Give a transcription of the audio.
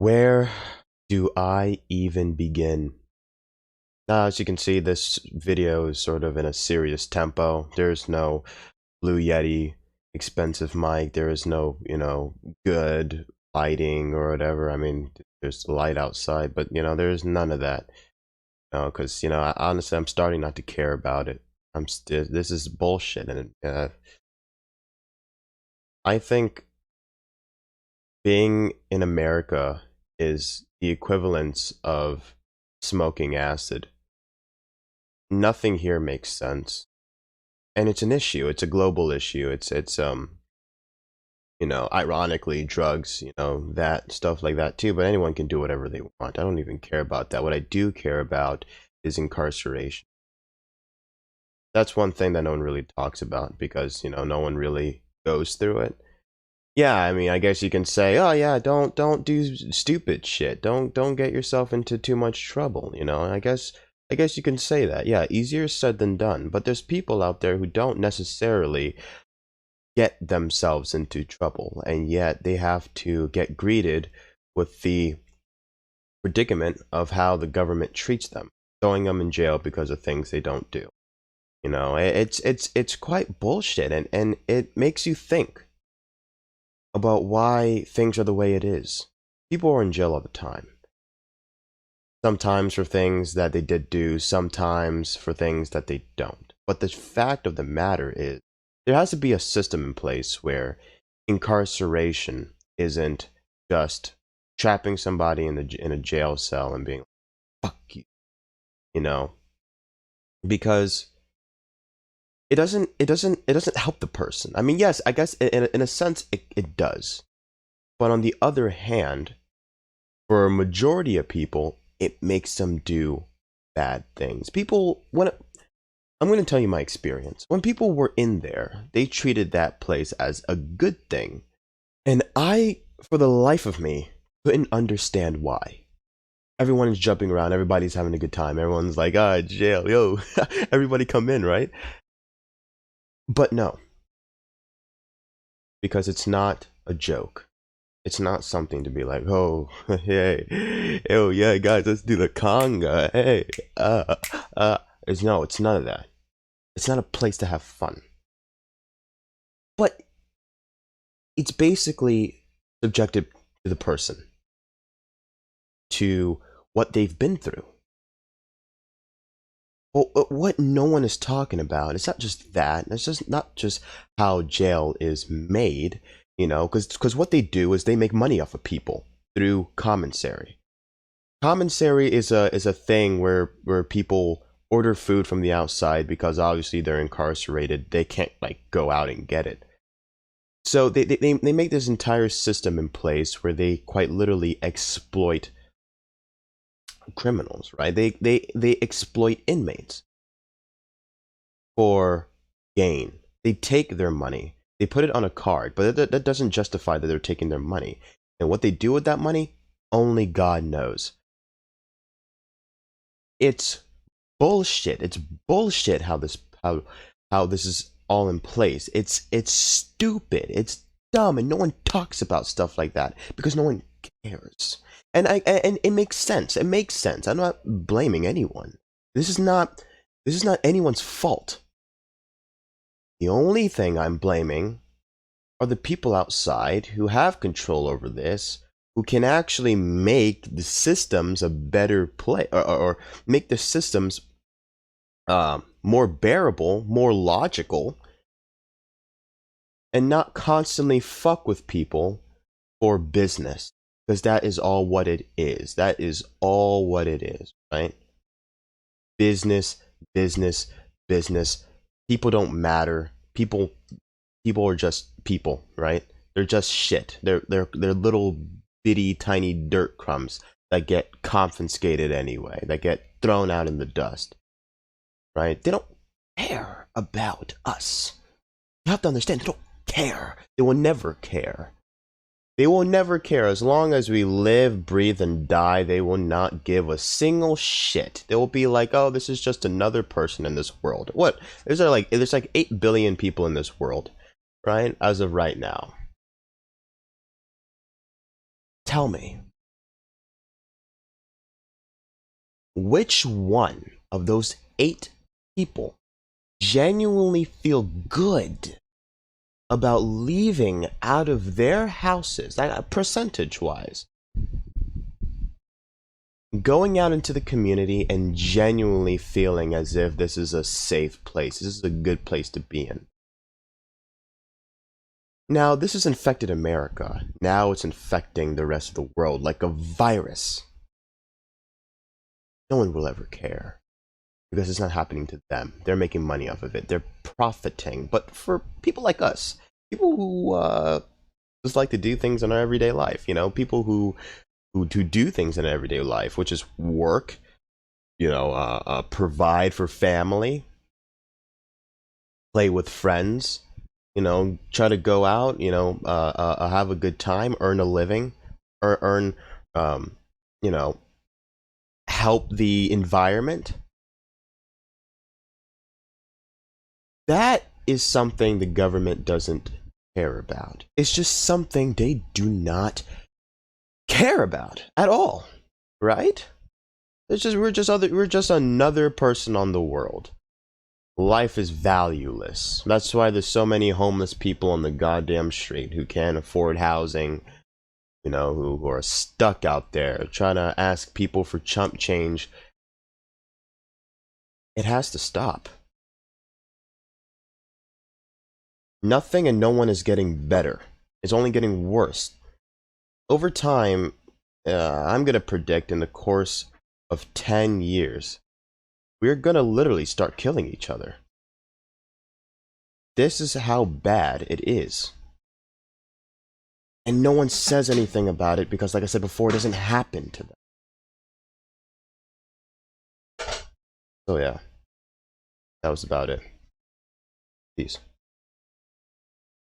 Where do I even begin? Now, as you can see, this video is sort of in a serious tempo. There's no Blue Yeti expensive mic. There is no, good lighting or whatever. I mean, there's light outside, but, there's none of that. Because, honestly, I'm starting not to care about it. This is bullshit. And I think being in America is the equivalence of smoking acid. Nothing here makes sense, and it's an issue. It's a global issue. Ironically, drugs, that stuff like that too. But anyone can do whatever they want. I don't even care about that. What I do care about is incarceration. That's one thing that no one really talks about because no one really goes through it. Yeah, I mean, I guess you can say, oh yeah, don't do stupid shit. Don't get yourself into too much trouble, I guess you can say that. Yeah, easier said than done. But there's people out there who don't necessarily get themselves into trouble, and yet they have to get greeted with the predicament of how the government treats them, throwing them in jail because of things they don't do. It's quite bullshit, and it makes you think about why things are the way it is. People are in jail all the time. Sometimes for things that they did do, sometimes for things that they don't. But the fact of the matter is, there has to be a system in place where incarceration isn't just trapping somebody in a jail cell and being like, fuck you, you know? Because it doesn't help the person. I mean, yes, I guess in a sense it does. But on the other hand, for a majority of people, it makes them do bad things. I'm going to tell you my experience. When people were in there, they treated that place as a good thing. And I, for the life of me, couldn't understand why. Everyone is jumping around. Everybody's having a good time. Everyone's like, jail, yo. Everybody come in, right? But no. Because it's not a joke. It's not something to be like, oh, hey, oh yeah, guys, let's do the conga. Hey, it's none of that. It's not a place to have fun. But it's basically subjected to the person, to what they've been through. Well, what no one is talking about, it's not just that. It's just not just how jail is made, because what they do is they make money off of people through commissary. Commissary is a thing where people order food from the outside because obviously they're incarcerated. They can't go out and get it. So they make this entire system in place where they quite literally exploit criminals, right? They exploit inmates for gain. They take their money, they put it on a card, but that doesn't justify that they're taking their money. And what they do with that money, only God knows. It's bullshit. It's bullshit how this is all in place. It's stupid. It's dumb, and no one talks about stuff like that because no one cares. And it makes sense. It makes sense. I'm not blaming anyone. This is not anyone's fault. The only thing I'm blaming are the people outside who have control over this, who can actually make the systems a better play, or make the systems more bearable, more logical, and not constantly fuck with people for business. Because that is all what it is. That is all what it is, right? Business, business, business. People don't matter. People are just people, right? They're just shit. They're little bitty tiny dirt crumbs that get confiscated anyway, that get thrown out in the dust, right? They don't care about us. You have to understand, they don't care. They will never care. They will never care. As long as we live, breathe, and die, they will not give a single shit. They will be like, oh, this is just another person in this world. What? There's like 8 billion people in this world, right? As of right now. Tell me, Which one of those 8 people genuinely feel good about leaving out of their houses, percentage wise, going out into the community and genuinely feeling as if this is a safe place, this is a good place to be in? Now, this has infected America. Now it's infecting the rest of the world like a virus. No one will ever care because it's not happening to them. They're making money off of it. They're profiting. But for people like us, people who just like to do things in our everyday life, you know, people who do things in everyday life, which is work, you know, provide for family, play with friends, you know, try to go out, you know, have a good time, earn a living, or earn, you know, help the environment. That is something the government doesn't care about. It's just something they do not care about at all, right? It's just we're just another person on the world. Life is valueless. That's why there's so many homeless people on the goddamn street who can't afford housing, you know, who are stuck out there trying to ask people for chump change. It has to stop. Nothing and no one is getting better. It's only getting worse. Over time, I'm going to predict in the course of 10 years, we're going to literally start killing each other. This is how bad it is. And no one says anything about it because, like I said before, it doesn't happen to them. So yeah, that was about it. Peace.